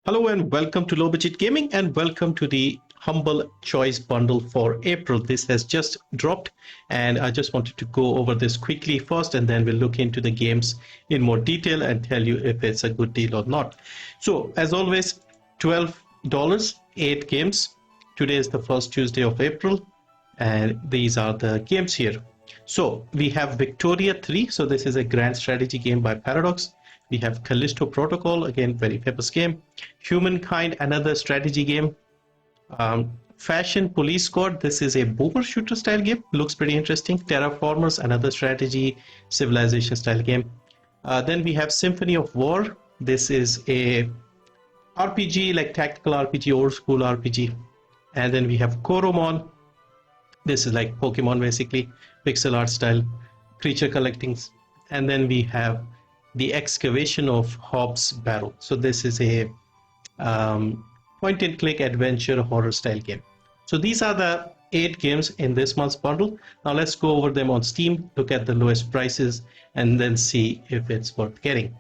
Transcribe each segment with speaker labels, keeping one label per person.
Speaker 1: Hello and welcome to Low Budget Gaming and welcome to the Humble Choice Bundle for April. This has just dropped and I just wanted to go over this quickly first and then we'll look into the games in more detail and tell you if it's a good deal or not. So as always, $12, 8 games. Today is the first Tuesday of April and these are the games here. So we have Victoria 3. So this is a grand strategy game by Paradox. We have Callisto Protocol, again, very famous game. Humankind, another strategy game. Fashion Police Squad, this is a boomer shooter style game. Looks pretty interesting. Terraformers, another strategy civilization style game. Then we have Symphony of War. This is a RPG, like tactical RPG, old school RPG. And then we have Coromon. This is like Pokemon, basically. Pixel art style, creature collecting. And then we have the Excavation of Hobbs Barrow. So this is a point and click adventure horror style game. So these are the 8 games in this month's bundle. Now let's go over them on Steam, look at the lowest prices and then see if it's worth getting.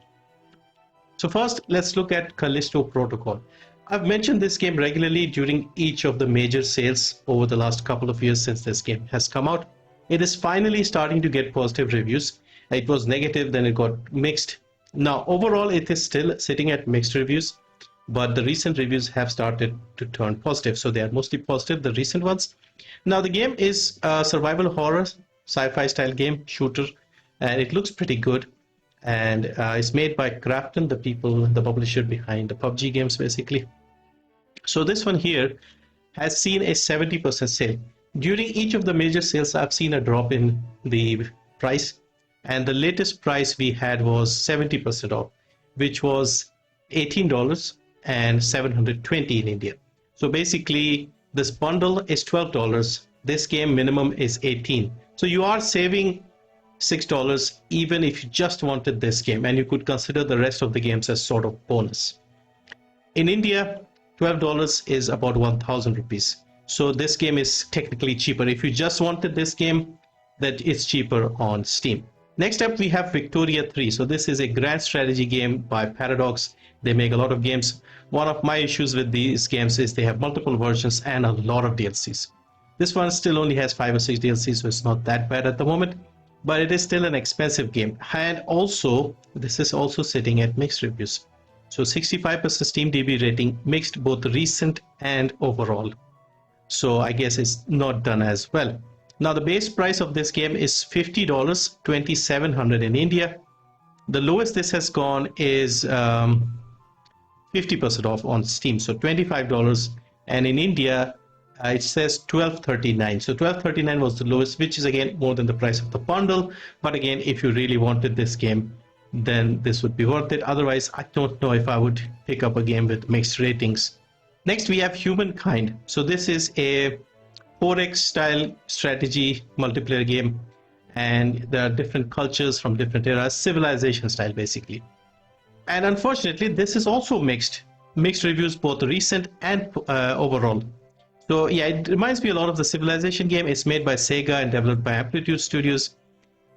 Speaker 1: So first let's look at Callisto Protocol. I've mentioned this game regularly during each of the major sales over the last couple of years since this game has come out. It is finally starting to get positive reviews. It was negative, then it got mixed. Now overall it is still sitting at mixed reviews, but the recent reviews have started to turn positive, so they are mostly positive, the recent ones. Now the game is a survival horror sci-fi style game shooter and it looks pretty good, and it's made by Crafton, the publisher behind the PUBG games basically. So this one here has seen a 70% sale. During each of the major sales I've seen a drop in the price, and the latest price we had was 70% off, which was $18 and $720 in India. So basically this bundle is $12. This game minimum is $18. So you are saving $6 even if you just wanted this game, and you could consider the rest of the games as sort of bonus. In India, $12 is about 1,000 rupees. So this game is technically cheaper. If you just wanted this game, that it's cheaper on Steam. Next up we have Victoria 3. So this is a grand strategy game by Paradox. They make a lot of games. One of my issues with these games is they have multiple versions and a lot of DLCs. This one still only has 5 or 6 DLCs, so it's not that bad at the moment, but it is still an expensive game. And also this is also sitting at mixed reviews. So 65% Steam DB rating, mixed both recent and overall. So I guess it's not done as well. Now the base price of this game is $50, $2,700 in India. The lowest this has gone is 50% off on Steam, so $25, and in India it says $12.39. So $12.39 was the lowest, which is again more than the price of the bundle. But again, if you really wanted this game, then this would be worth it. Otherwise, I don't know if I would pick up a game with mixed ratings. Next we have Humankind. So this is a 4X style strategy multiplayer game, and there are different cultures from different eras, civilization style basically. And unfortunately this is also mixed reviews, both recent and overall. So yeah, it reminds me a lot of the Civilization game. It's made by Sega and developed by Amplitude Studios,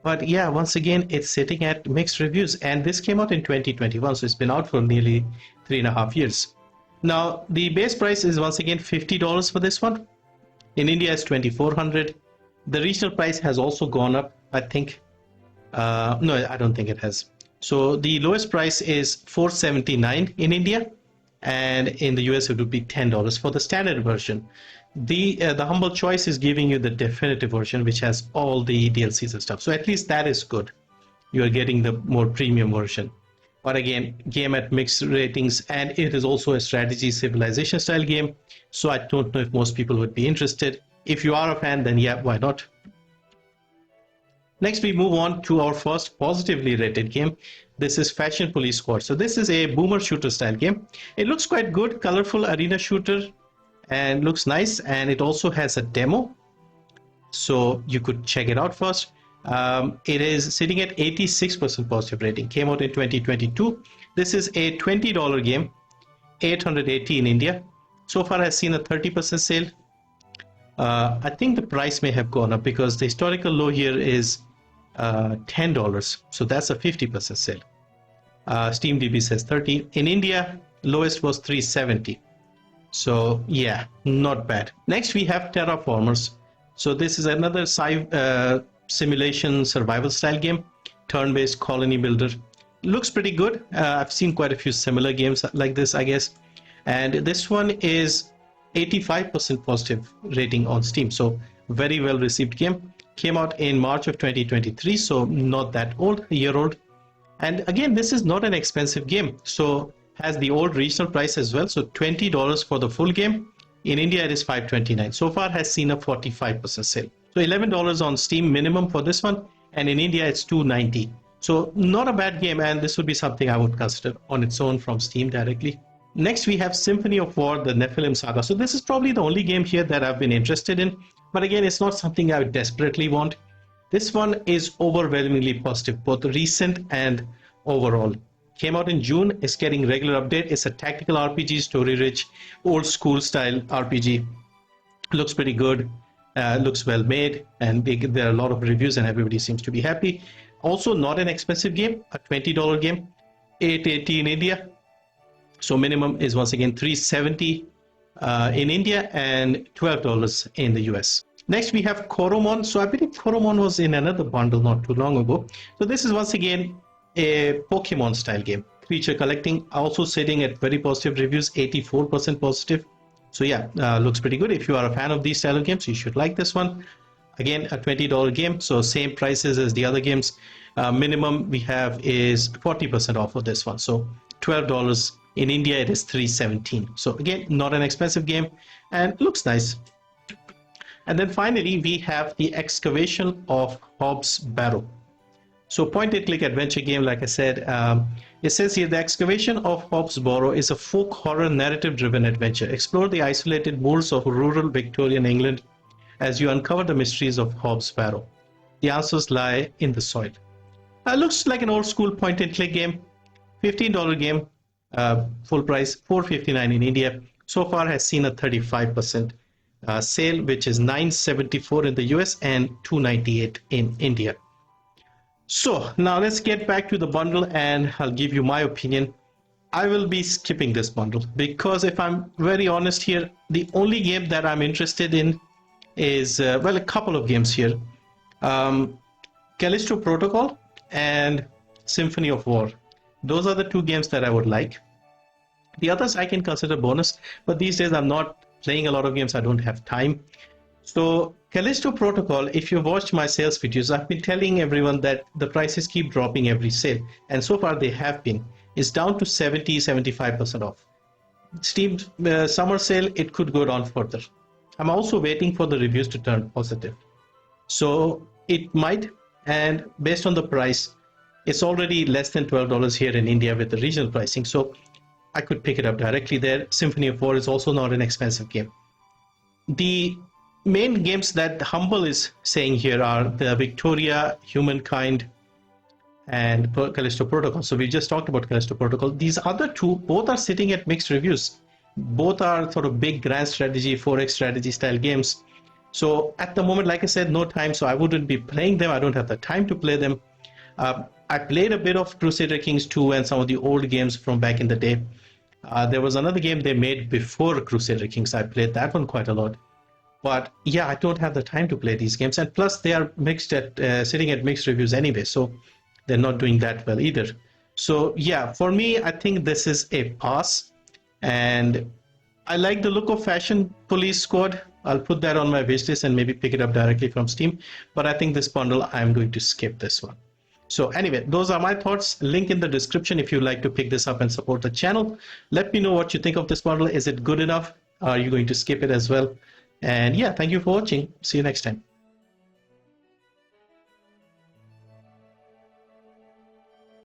Speaker 1: but yeah, once again it's sitting at mixed reviews, and this came out in 2021, so it's been out for nearly 3.5 years. Now the base price is once again $50 for this one. In India it's $2,400. The regional price has also gone up, I think. No, I don't think it has. So the lowest price is $479 in India, and in the US it would be $10 for the standard version. The Humble Choice is giving you the definitive version, which has all the DLCs and stuff. So at least that is good. You are getting the more premium version. But again, game at mixed ratings, and it is also a strategy civilization style game. So I don't know if most people would be interested. If you are a fan, then yeah, why not? Next we move on to our first positively rated game. This is Fashion Police Squad. So this is a boomer shooter style game. It looks quite good, colorful arena shooter, and looks nice, and it also has a demo, so you could check it out first. It is sitting at 86% positive rating, came out in 2022. This is a $20 game, $880 in India. So far has seen a 30% sale. I think the price may have gone up because the historical low here is $10, so that's a 50% sale. Steam DB says 30. In India lowest was 370. So yeah, not bad. Next we have Terraformers. So this is another simulation survival style game, turn-based colony builder. Looks pretty good. I've seen quite a few similar games like this, I guess. And this one is 85% positive rating on Steam. So very well received game. Came out in March of 2023, so not that old, a year old. And again, this is not an expensive game. So has the old regional price as well. So $20 for the full game. In India, it is $5.29. So far has seen a 45% sale. So $11 on Steam minimum for this one. And in India, it's $2.90. So not a bad game. And this would be something I would consider on its own from Steam directly. Next, we have Symphony of War, the Nephilim Saga. So this is probably the only game here that I've been interested in. But again, it's not something I would desperately want. This one is overwhelmingly positive, both recent and overall. Came out in June, is getting regular update. It's a tactical RPG, story-rich, old-school style RPG. Looks pretty good, looks well made, and there are a lot of reviews and everybody seems to be happy. Also not an expensive game, a $20 game, $8.80 in India. So minimum is once again $3.70 in India and $12 in the US. Next we have Coromon. So I believe Coromon was in another bundle not too long ago. So this is once again a Pokemon style game, creature collecting, also sitting at very positive reviews, 84% positive. So yeah, looks pretty good. If you are a fan of these style of games, you should like this one. Again, a $20 game, so same prices as the other games. Minimum we have is 40% off of this one, so $12. In India, it is $3.17. So again, not an expensive game and looks nice. And then finally, we have the Excavation of Hobbs Barrow. So point-and-click adventure game, like I said. It says here, the Excavation of Hobbs Barrow is a folk horror narrative-driven adventure. Explore the isolated moors of rural Victorian England as you uncover the mysteries of Hobbs Barrow. The answers lie in the soil. Looks like an old-school point-and-click game. $15 game, full price, $4.59 in India. So far has seen a 35% sale, which is $9.74 in the US and $2.98 in India. So now let's get back to the bundle and I'll give you my opinion. I will be skipping this bundle because if I'm very honest here, the only game that I'm interested in is, well, a couple of games here. Callisto Protocol and Symphony of War. Those are the two games that I would like. The others I can consider bonus, but these days I'm not playing a lot of games. I don't have time. So Callisto Protocol, if you've watched my sales videos, I've been telling everyone that the prices keep dropping every sale. And so far they have been. It's down to 70-75% off. Steam summer sale, it could go down further. I'm also waiting for the reviews to turn positive. So it might, and based on the price, it's already less than $12 here in India with the regional pricing. So I could pick it up directly there. Symphony of War is also not an expensive game. The main games that Humble is saying here are the Victoria, Humankind, and Callisto Protocol. So we just talked about Callisto Protocol. These other two, both are sitting at mixed reviews. Both are sort of big grand strategy, 4X strategy style games. So at the moment, like I said, no time. So I wouldn't be playing them. I don't have the time to play them. I played a bit of Crusader Kings 2 and some of the old games from back in the day. There was another game they made before Crusader Kings. I played that one quite a lot. But yeah, I don't have the time to play these games. And plus they are mixed at sitting at mixed reviews anyway. So they're not doing that well either. So yeah, for me, I think this is a pass. And I like the look of Fashion Police Squad. I'll put that on my wishlist and maybe pick it up directly from Steam. But I think this bundle, I'm going to skip this one. So anyway, those are my thoughts. Link in the description if you'd like to pick this up and support the channel. Let me know what you think of this bundle. Is it good enough? Are you going to skip it as well? And yeah, thank you for watching. See you next time.